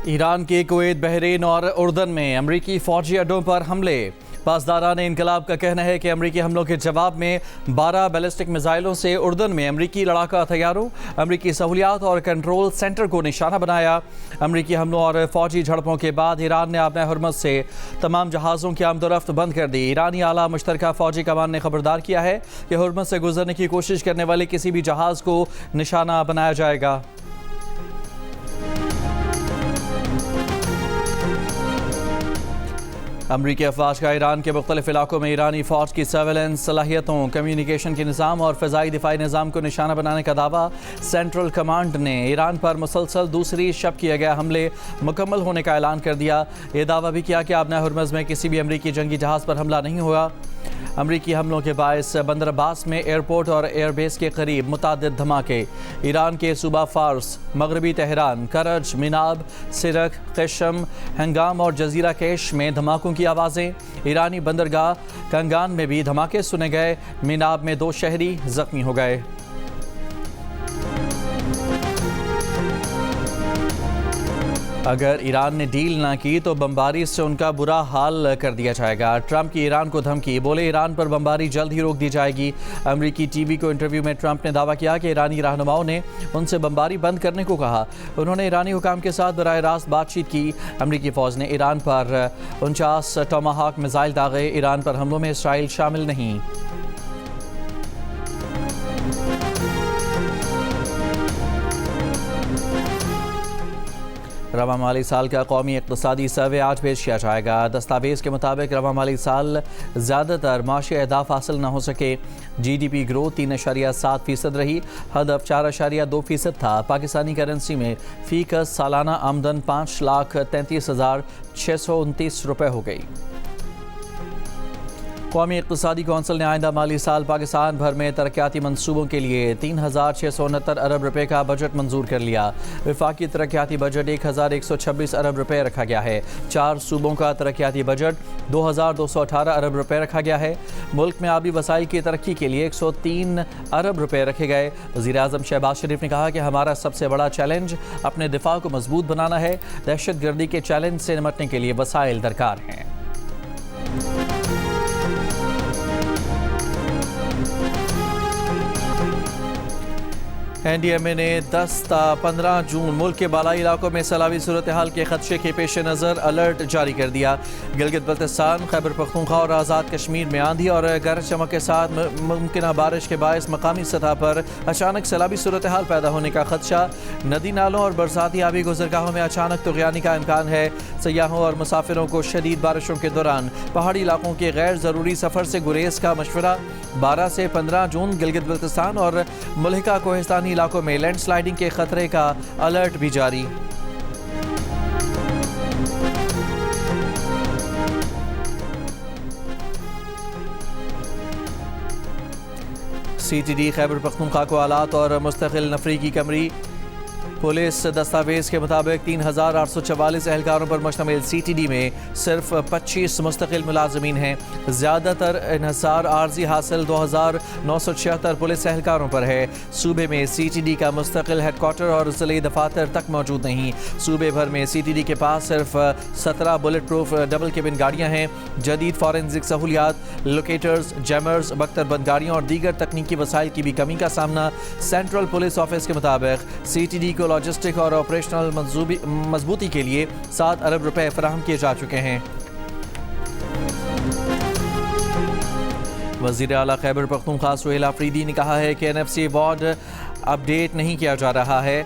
ایران کے کویت، بحرین اور اردن میں امریکی فوجی اڈوں پر حملے۔ پاسداران انقلاب کا کہنا ہے کہ امریکی حملوں کے جواب میں 12 بیلسٹک میزائلوں سے اردن میں امریکی لڑاکا ہتھیاروں، امریکی سہولیات اور کنٹرول سینٹر کو نشانہ بنایا۔ امریکی حملوں اور فوجی جھڑپوں کے بعد ایران نے آبِ ہرمز سے تمام جہازوں کی آمد و رفت بند کر دی۔ ایرانی اعلیٰ مشترکہ فوجی کمان نے خبردار کیا ہے کہ ہرمز سے گزرنے کی کوشش کرنے والے کسی بھی جہاز کو نشانہ بنایا جائے گا۔ امریکی افواج کا ایران کے مختلف علاقوں میں ایرانی فوج کی سرویلنس صلاحیتوں، کمیونیکیشن کے نظام اور فضائی دفاعی نظام کو نشانہ بنانے کا دعویٰ۔ سینٹرل کمانڈ نے ایران پر مسلسل دوسری شب کیے گئے حملے مکمل ہونے کا اعلان کر دیا۔ یہ دعویٰ بھی کیا کہ آبِ ہرمز میں کسی بھی امریکی جنگی جہاز پر حملہ نہیں ہوا۔ امریکی حملوں کے باعث بندر عباس میں ایئرپورٹ اور ایئر بیس کے قریب متعدد دھماکے۔ ایران کے صوبہ فارس، مغربی تہران، کرج، مناب، سرخ، قشم، ہنگام اور جزیرہ کیش میں دھماکوں کی آوازیں۔ ایرانی بندرگاہ کنگان میں بھی دھماکے سنے گئے۔ مناب میں 2 شہری زخمی ہو گئے۔ اگر ایران نے ڈیل نہ کی تو بمباری سے ان کا برا حال کر دیا جائے گا۔ ٹرمپ کی ایران کو دھمکی، بولے ایران پر بمباری جلد ہی روک دی جائے گی۔ امریکی ٹی وی کو انٹرویو میں ٹرمپ نے دعویٰ کیا کہ ایرانی رہنماؤں نے ان سے بمباری بند کرنے کو کہا۔ انہوں نے ایرانی حکام کے ساتھ براہ راست بات چیت کی۔ امریکی فوج نے ایران پر 49 ٹوماہاک میزائل داغے۔ ایران پر حملوں میں اسرائیل شامل نہیں۔ رواں مالی سال کا قومی اقتصادی سروے آج پیش کیا جائے گا۔ دستاویز کے مطابق رواں مالی سال زیادہ تر معاشی اہداف حاصل نہ ہو سکے۔ جی ڈی پی گروتھ 3.7% رہی، ہدف 4.2% تھا۔ پاکستانی کرنسی میں فی کس سالانہ آمدن 5,33,629 روپے ہو گئی۔ قومی اقتصادی کونسل نے آئندہ مالی سال پاکستان بھر میں ترقیاتی منصوبوں کے لیے 3,669 ارب روپے کا بجٹ منظور کر لیا۔ وفاقی ترقیاتی بجٹ 1,126 ارب روپے رکھا گیا ہے۔ 4 صوبوں کا ترقیاتی بجٹ 2,218 ارب روپے رکھا گیا ہے۔ ملک میں آبی وسائل کی ترقی کے لیے 103 ارب روپے رکھے گئے۔ وزیراعظم شہباز شریف نے کہا کہ ہمارا سب سے بڑا چیلنج اپنے دفاع کو مضبوط بنانا ہے۔ دہشت گردی کے چیلنج سے نمٹنے کے لیے وسائل درکار ہیں۔ این ڈی ایم اے نے 10 تا 15 جون ملک کے بالائی علاقوں میں سیلابی صورتحال کے خدشے کے پیش نظر الرٹ جاری کر دیا۔ گلگت بلتستان، خیبر پختونخوا اور آزاد کشمیر میں آندھی اور گرج چمک کے ساتھ ممکنہ بارش کے باعث مقامی سطح پر اچانک سیلابی صورتحال پیدا ہونے کا خدشہ۔ ندی نالوں اور برساتی آبی گزرگاہوں میں اچانک طغیانی کا امکان ہے۔ سیاحوں اور مسافروں کو شدید بارشوں کے دوران پہاڑی علاقوں کے غیر ضروری سفر سے گریز کا مشورہ۔ 12 سے 15 جون گلگت بلتستان اور ملحقہ کوہستانی علاقوں میں لینڈ سلائیڈنگ کے خطرے کا الرٹ بھی جاری۔ C T D Khyber Pakhtunkhwa کو آلات اور مستقل نفری کی کمری۔ پولیس دستاویز کے مطابق 3,844 اہلکاروں پر مشتمل سی ٹی ڈی میں صرف 25 مستقل ملازمین ہیں۔ زیادہ تر انحصار عارضی حاصل 2,976 پولیس اہلکاروں پر ہے۔ صوبے میں سی ٹی ڈی کا مستقل ہیڈ کوارٹر اور ضلعی دفاتر تک موجود نہیں۔ صوبے بھر میں سی ٹی ڈی کے پاس صرف 17 بلٹ پروف ڈبل کیبن گاڑیاں ہیں۔ جدید فورنزک سہولیات، لوکیٹرز، جیمرز، بختر بند گاڑیوں اور دیگر تکنیکی وسائل کی بھی کمی کا سامنا۔ سینٹرل پولیس آفس کے مطابق سی ٹی ڈی کو لاجسٹک اور آپریشنل مضبوطی کے لیے 7 ارب روپے فراہم کیے جا چکے ہیں۔ وزیر اعلیٰ خیبر پختونخوا سہیل آفریدی نے کہا ہے کہ NFC ایوارڈ اپ ڈیٹ نہیں کیا جا رہا ہے۔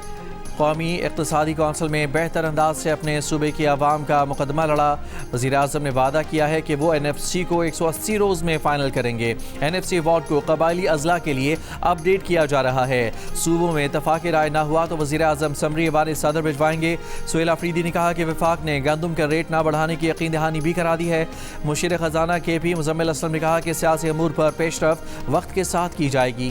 قومی اقتصادی کونسل میں بہتر انداز سے اپنے صوبے کی عوام کا مقدمہ لڑا۔ وزیر اعظم نے وعدہ کیا ہے کہ وہ NFC کو 180 روز میں فائنل کریں گے۔ NFC ایوارڈ کو قبائلی اضلاع کے لیے اپ ڈیٹ کیا جا رہا ہے۔ صوبوں میں اتفاق رائے نہ ہوا تو وزیر اعظم سمری ایوان صدر بھجوائیں گے۔ سہیل آفریدی نے کہا کہ وفاق نے گندم کا ریٹ نہ بڑھانے کی یقین دہانی بھی کرا دی ہے۔ مشیر خزانہ KP مزمل اسلم نے کہا کہ سیاسی امور پر پیش رفت وقت کے ساتھ کی جائے گی۔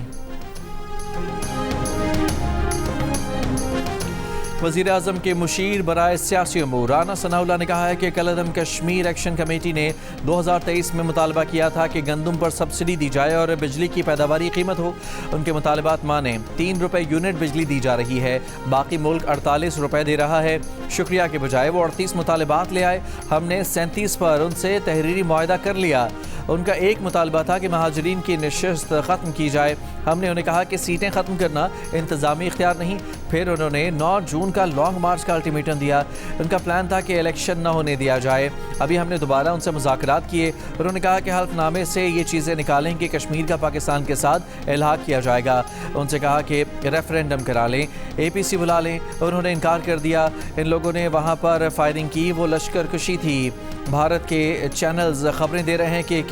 وزیر اعظم کے مشیر برائے سیاسی امور رانا ثناءاللہ نے کہا ہے کہ کالعدم کشمیر ایکشن کمیٹی نے 2023 میں مطالبہ کیا تھا کہ گندم پر سبسڈی دی جائے اور بجلی کی پیداواری قیمت ہو. ان کے مطالبات مانیں. 3 روپے یونٹ بجلی دی جا رہی ہے، باقی ملک 48 روپے دے رہا ہے. شکریہ کے بجائے وہ 38 مطالبات لے آئے. ہم نے 37 پر ان سے تحریری معاہدہ کر لیا. ان کا ایک مطالبہ تھا کہ مہاجرین کی نشست ختم کی جائے. ہم نے انہیں کہا کہ سیٹیں ختم کرنا انتظامی اختیار نہیں. پھر انہوں نے 9 جون کا لانگ مارچ کا الٹیمیٹم دیا. ان کا پلان تھا کہ الیکشن نہ ہونے دیا جائے. ابھی ہم نے دوبارہ ان سے مذاکرات کیے. انہوں نے کہا کہ حلف نامے سے یہ چیزیں نکالیں کہ کشمیر کا پاکستان کے ساتھ الحاق کیا جائے گا. ان سے کہا کہ ریفرینڈم کرا لیں، APC بلا لیں. انہوں نے انکار کر دیا. ان لوگوں نے وہاں پر فائرنگ کی، وہ لشکر کشی تھی. بھارت کے چینلز خبریں دے رہے ہیں کہ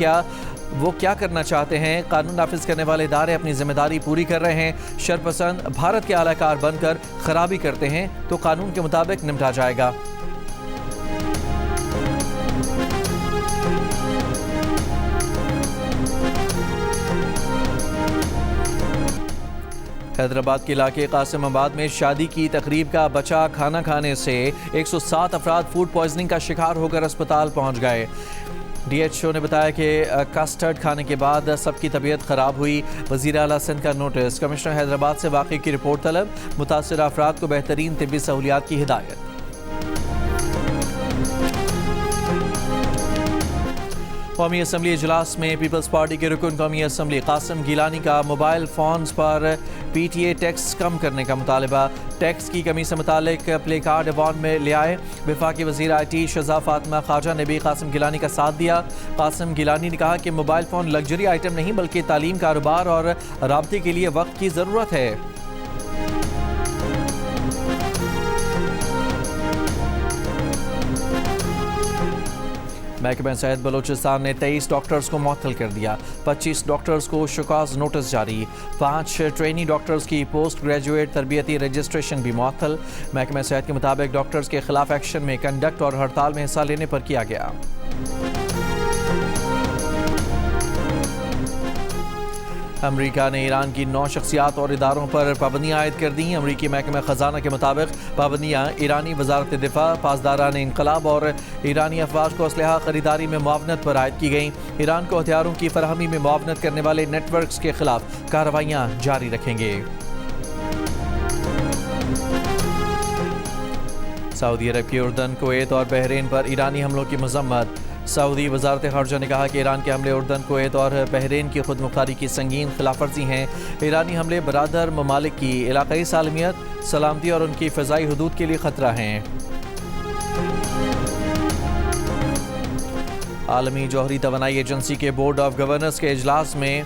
وہ کیا کرنا چاہتے ہیں. قانون نافذ کرنے والے ادارے اپنی ذمہ داری پوری کر رہے ہیں. شرپسند بھارت کے اعلی کار بن کر خرابی کرتے ہیں تو قانون کے مطابق نمٹا جائے گا. حیدرآباد کے علاقے قاسم آباد میں شادی کی تقریب کا بچہ کھانا کھانے سے 107 افراد فوڈ پوائزننگ کا شکار ہو کر اسپتال پہنچ گئے. DHO نے بتایا کہ کسٹرڈ کھانے کے بعد سب کی طبیعت خراب ہوئی. وزیر اعلیٰ سندھ کا نوٹس. کمشنر حیدرآباد سے واقعے کی رپورٹ طلب. متاثرہ افراد کو بہترین طبی سہولیات کی ہدایت. قومی اسمبلی اجلاس میں پیپلز پارٹی کے رکن قومی اسمبلی قاسم گیلانی کا موبائل فونز پر PTA ٹیکس کم کرنے کا مطالبہ. ٹیکس کی کمی سے متعلق پلے کارڈ ایوان میں لے آئے. وفاقی وزیر IT شہزاد فاطمہ خواجہ نے بھی قاسم گیلانی کا ساتھ دیا. قاسم گیلانی نے کہا کہ موبائل فون لگژری آئٹم نہیں بلکہ تعلیم، کاروبار اور رابطے کے لیے وقت کی ضرورت ہے. محکمہ صحت بلوچستان نے 23 ڈاکٹرز کو معطل کر دیا. 25 ڈاکٹرز کو شکاز نوٹس جاری. 5 ٹرینی ڈاکٹرز کی پوسٹ گریجویٹ تربیتی رجسٹریشن بھی معطل. محکمہ صحت کے مطابق ڈاکٹرز کے خلاف ایکشن میں کنڈکٹ اور ہڑتال میں حصہ لینے پر کیا گیا. امریکہ نے ایران کی 9 شخصیات اور اداروں پر پابندیاں عائد کر دیں. امریکی محکمہ خزانہ کے مطابق پابندیاں ایرانی وزارت دفاع، پاسداران انقلاب اور ایرانی افواج کو اسلحہ خریداری میں معاونت پر عائد کی گئیں. ایران کو ہتھیاروں کی فراہمی میں معاونت کرنے والے نیٹ ورکس کے خلاف کارروائیاں جاری رکھیں گے. سعودی عرب کی اردن، کویت اور بحرین پر ایرانی حملوں کی مذمت. سعودی وزارت خارجہ نے کہا کہ ایران کے حملے اردن، کویت اور بحرین کی خود مختاری کی سنگین خلاف ورزی ہیں. ایرانی حملے برادر ممالک کی علاقائی سالمیت، سلامتی اور ان کی فضائی حدود کے لیے خطرہ ہیں. عالمی جوہری توانائی ایجنسی کے بورڈ آف گورنرز کے اجلاس میں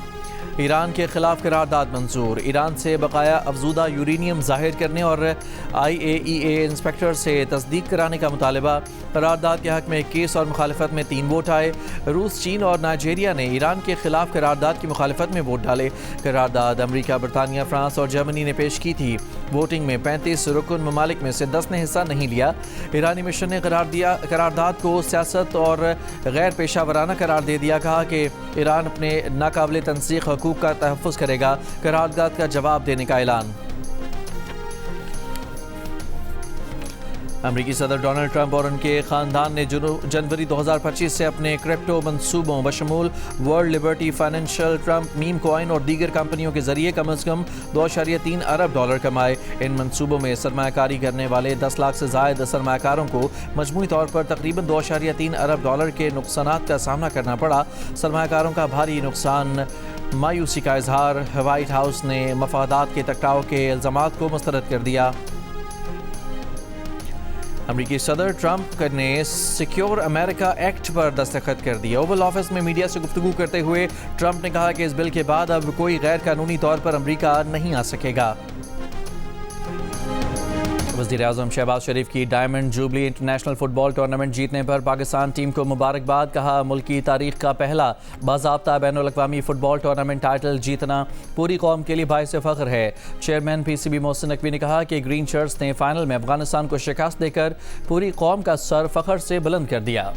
ایران کے خلاف قرارداد منظور. ایران سے بقایا افزودہ یورینیم ظاہر کرنے اور IAEA انسپیکٹر سے تصدیق کرانے کا مطالبہ. قرارداد کے حق میں 21 اور مخالفت میں 3 ووٹ آئے. روس، چین اور نائجیریا نے ایران کے خلاف قرارداد کی مخالفت میں ووٹ ڈالے. قرارداد امریکہ، برطانیہ، فرانس اور جرمنی نے پیش کی تھی. ووٹنگ میں 35 رکن ممالک میں سے 10 نے حصہ نہیں لیا. ایرانی مشن نے قرارداد کو سیاست اور غیر پیشہ ورانہ قرار دے دیا. کہا کہ ایران اپنے ناقابل تنسیق حقوق کا تحفظ کرے گا. قرارداد کا جواب دینے کا اعلان. امریکی صدر ڈونلڈ ٹرمپ اور ان کے خاندان نے جنوری 2025 سے اپنے کرپٹو منصوبوں بشمول ورلڈ لبرٹی فائنینشل، ٹرمپ میم کوائن اور دیگر کمپنیوں کے ذریعے کم از کم $2.3 ارب کمائے. ان منصوبوں میں سرمایہ کاری کرنے والے 10 لاکھ سے زائد سرمایہ کاروں کو مجموعی طور پر تقریباً $2.3 ارب کے نقصانات کا سامنا کرنا پڑا. سرمایہ کاروں کا بھاری نقصان، مایوسی کا اظہار. وائٹ ہاؤس نے مفادات کے ٹکراؤ کے الزامات کو مسترد کر دیا. امریکی صدر ٹرمپ نے سیکیور امریکہ ایکٹ پر دستخط کر دیا. اوول آفس میں میڈیا سے گفتگو کرتے ہوئے ٹرمپ نے کہا کہ اس بل کے بعد اب کوئی غیر قانونی طور پر امریکہ نہیں آ سکے گا. وزیر اعظم شہباز شریف کی ڈائمنڈ جوبلی انٹرنیشنل فٹ بال ٹورنامنٹ جیتنے پر پاکستان ٹیم کو مبارکباد. کہا ملک کی تاریخ کا پہلا باضابطہ بین الاقوامی فٹ بال ٹورنامنٹ ٹائٹل جیتنا پوری قوم کے لیے باعث فخر ہے. چیئرمین PCB محسن نقوی نے کہا کہ گرین شرٹس نے فائنل میں افغانستان کو شکست دے کر پوری قوم کا سر فخر سے بلند کر دیا.